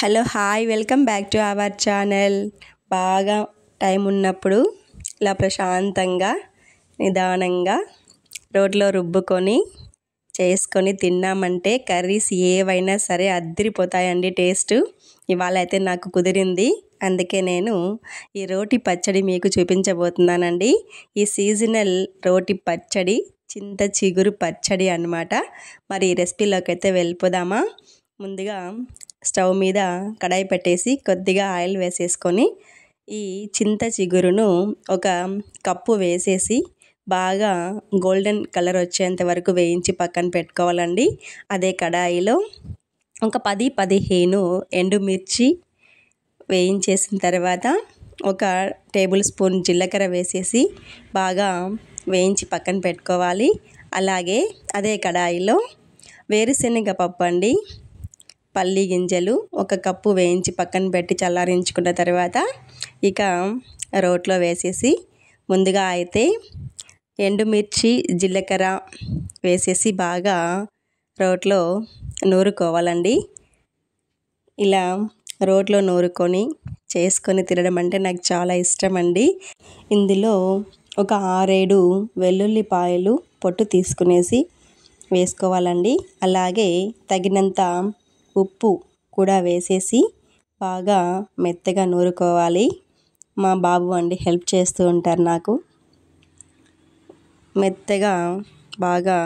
Hello hi welcome back to our channel. బాగా time ఉన్నప్పుడు ఇలా ప్రశాంతంగా నిదానంగా రోట్లో రుబ్బుకొని చేసుకొని తిన్నామంటే కర్రీస్ ఏవైనా సరే అద్దరిపోతాయండి టేస్ట్. ఇవాళ అయితే నాకు కుదిరింది, అందుకే నేను ఈ రోటి పచ్చడి మీకు చూపించబోతున్నానండి. ఈ సీజనల్ రోటి పచ్చడి చింత చిగురు పచ్చడి అన్నమాట. మరి ఈ రెసిపీలోకి అయితే వెళ్ళిపోదామా. ముందుగా స్టవ్ మీద కడాయి పెట్టేసి కొద్దిగా ఆయిల్ వేసేసుకొని ఈ చింత చిగురును ఒక కప్పు వేసేసి బాగా గోల్డెన్ కలర్ వచ్చేంత వరకు వేయించి పక్కన పెట్టుకోవాలండి. అదే కడాయిలో ఒక 10-15 ఎండుమిర్చి వేయించేసిన తర్వాత ఒక టేబుల్ స్పూన్ జీలకర్ర వేసేసి బాగా వేయించి పక్కన పెట్టుకోవాలి. అలాగే అదే కడాయిలో వేరుశనగ పప్పు అండి, పల్లి గింజలు ఒక కప్పు వేయించి పక్కన పెట్టి చల్లారించుకున్న తర్వాత ఇక రోట్లో వేసేసి ముందుగా అయితే ఎండుమిర్చి జీలకర్ర వేసేసి బాగా రోట్లో నూరుకోవాలండి. ఇలా రోట్లో నూరుకొని చేసుకొని తినడం అంటే నాకు చాలా ఇష్టం అండి. ఇందులో ఒక 6-7 వెల్లుల్లిపాయలు పొట్టు తీసుకునేసి వేసుకోవాలండి. అలాగే తగినంత ఉప్పు కూడా వేసేసి బాగా మెత్తగా నూరుకోవాలి. మా బాబు అండి హెల్ప్ చేస్తూ ఉంటారు నాకు. మెత్తగా బాగా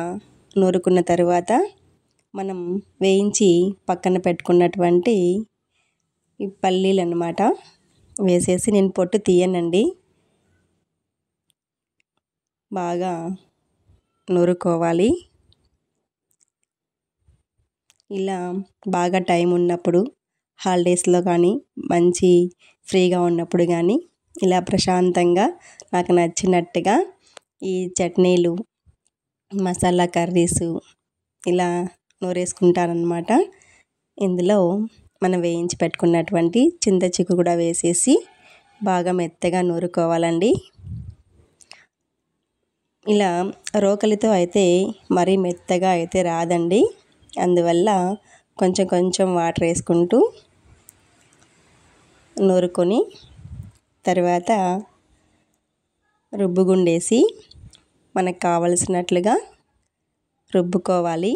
నూరుకున్న తర్వాత మనం వేయించి పక్కన పెట్టుకున్నటువంటి ఈ పల్లీలు అన్నమాట వేసేసి, నేను పొట్టు తీయనండి, బాగా నూరుకోవాలి. ఇలా బాగా టైం ఉన్నప్పుడు హాలిడేస్లో కానీ మంచి ఫ్రీగా ఉన్నప్పుడు కానీ ఇలా ప్రశాంతంగా నాకు నచ్చినట్టుగా ఈ చట్నీలు మసాలా కర్రీసు ఇలా నూరేసుకుంటానన్నమాట. ఇందులో మనం వేయించి పెట్టుకున్నటువంటి చింత చిగురు కూడా వేసేసి బాగా మెత్తగా నూరుకోవాలండి. ఇలా రోకలితో అయితే మరీ మెత్తగా అయితే రాదండి, అందువల్ల కొంచెం కొంచెం వాటర్ వేసుకుంటూ నూరుకొని తర్వాత రుబ్బుగుండేసి మనకు కావలసినట్లుగా రుబ్బుకోవాలి.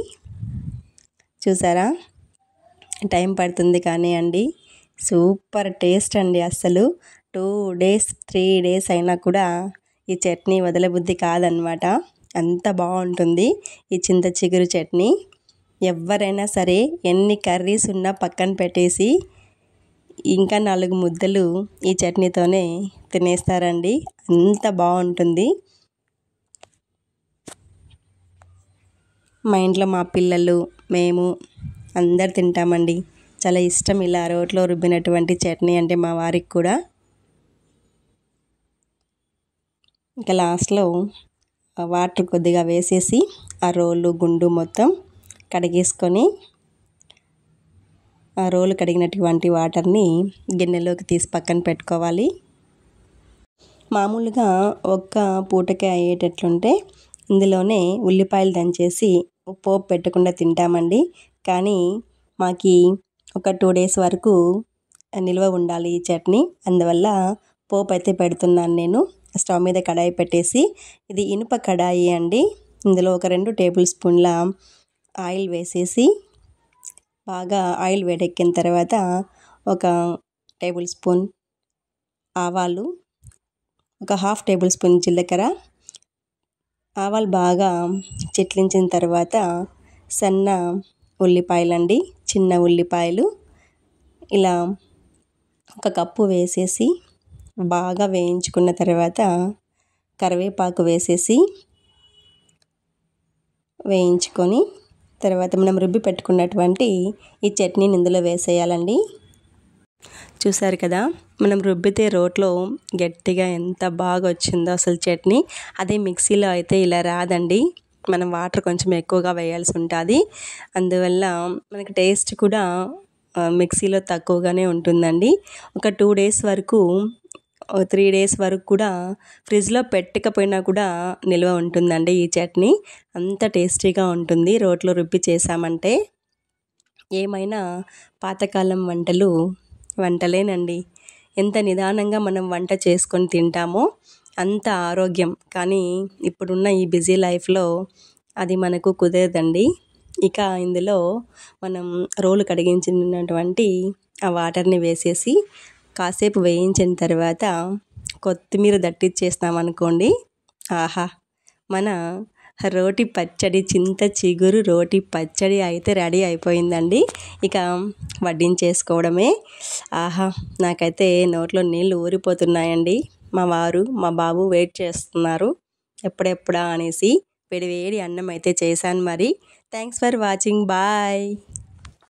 చూసారా, టైం పడుతుంది కానీ అండి సూపర్ టేస్ట్ అండి. అస్సలు 2 days 3 days అయినా కూడా ఈ చట్నీ వదలబుద్ధి కాదనమాట, అంత బాగుంటుంది ఈ చింత చిగురు చట్నీ. ఎవరైనా సరే ఎన్ని కర్రీస్ ఉన్నా పక్కన పెట్టేసి ఇంకా 4 ముద్దలు ఈ చట్నీతోనే తినేస్తారండి, అంత బాగుంటుంది. మా ఇంట్లో మా పిల్లలు మేము అందరు తింటామండి. చాలా ఇష్టం ఇలా రోట్లో రుబ్బినటువంటి చట్నీ అంటే మా వారికి కూడా. ఇంకా లాస్ట్లో వాటర్ కొద్దిగా వేసేసి ఆ రోలు గుండు మొత్తం కడిగేసుకొని ఆ రోలు కడిగినటువంటి వాటర్ని గిన్నెలోకి తీసి పక్కన పెట్టుకోవాలి. మామూలుగా ఒక్క పూటకే అయ్యేటట్లుంటే ఇందులోనే ఉల్లిపాయలు దంచేసి పోపు పెట్టకుండా తింటామండి. కానీ మాకి ఒక 2 days వరకు నిల్వ ఉండాలి ఈ చట్నీ, అందువల్ల పోపు అయితే పెడుతున్నాను నేను. స్టవ్ మీద కడాయి పెట్టేసి, ఇది ఇనుప కడాయి అండి, ఇందులో ఒక 2 tablespoon స్పూన్ల ఆయిల్ వేసేసి బాగా ఆయిల్ వేడెక్కిన తర్వాత ఒక 1 tablespoon ఆవాలు, ఒక 1/2 tablespoon జీలకర్ర, ఆవాలు బాగా చిట్లించిన తర్వాత సన్న ఉల్లిపాయలండి, చిన్న ఉల్లిపాయలు ఇలా ఒక కప్పు వేసేసి బాగా వేయించుకున్న తర్వాత కరివేపాకు వేసేసి వేయించుకొని తర్వాత మనం రుబ్బి పెట్టుకున్నటువంటి ఈ చట్నీని ఇందులో వేసేయాలండి. చూసారు కదా, మనం రుబ్బితే రోట్లో గట్టిగా ఎంత బాగా వచ్చిందో అసలు చట్నీ. అదే మిక్సీలో అయితే ఇలా రాదండి, మనం వాటర్ కొంచెం ఎక్కువగా వేయాల్సి ఉంటుంది, అందువల్ల మనకి టేస్ట్ కూడా మిక్సీలో తక్కువగానే ఉంటుందండి. ఒక 2 days వరకు 3 days వరకు కూడా ఫ్రిడ్జ్లో పెట్టకపోయినా కూడా నిల్వ ఉంటుందండి ఈ చట్నీ, అంత టేస్టీగా ఉంటుంది రోట్లో రుబ్బి చేసామంటే. ఏమైనా పాతకాలం వంటలేనండి. ఎంత నిదానంగా మనం వంట చేసుకొని తింటామో అంత ఆరోగ్యం. కానీ ఇప్పుడున్న ఈ బిజీ లైఫ్లో అది మనకు కుదరదండి. ఇక ఇందులో మనం రోలు కడిగించినటువంటి ఆ వాటర్ని వేసేసి కాసేపు వేయించిన తర్వాత కొత్తిమీర దట్టిచ్చేస్తామనుకోండి, ఆహా, మన రోటి పచ్చడి, చింత చిగురు రోటి పచ్చడి అయితే రెడీ అయిపోయిందండి. ఇక వడ్డించేసుకోవడమే. ఆహా, నాకైతే నోట్లో నీళ్ళు ఊరిపోతున్నాయండి. మా వారు మా బాబు వెయిట్ చేస్తున్నారు ఎప్పుడెప్పుడా అనేసి. వేడి వేడి అన్నం అయితే చేశాను మరి. Thanks for watching. బాయ్.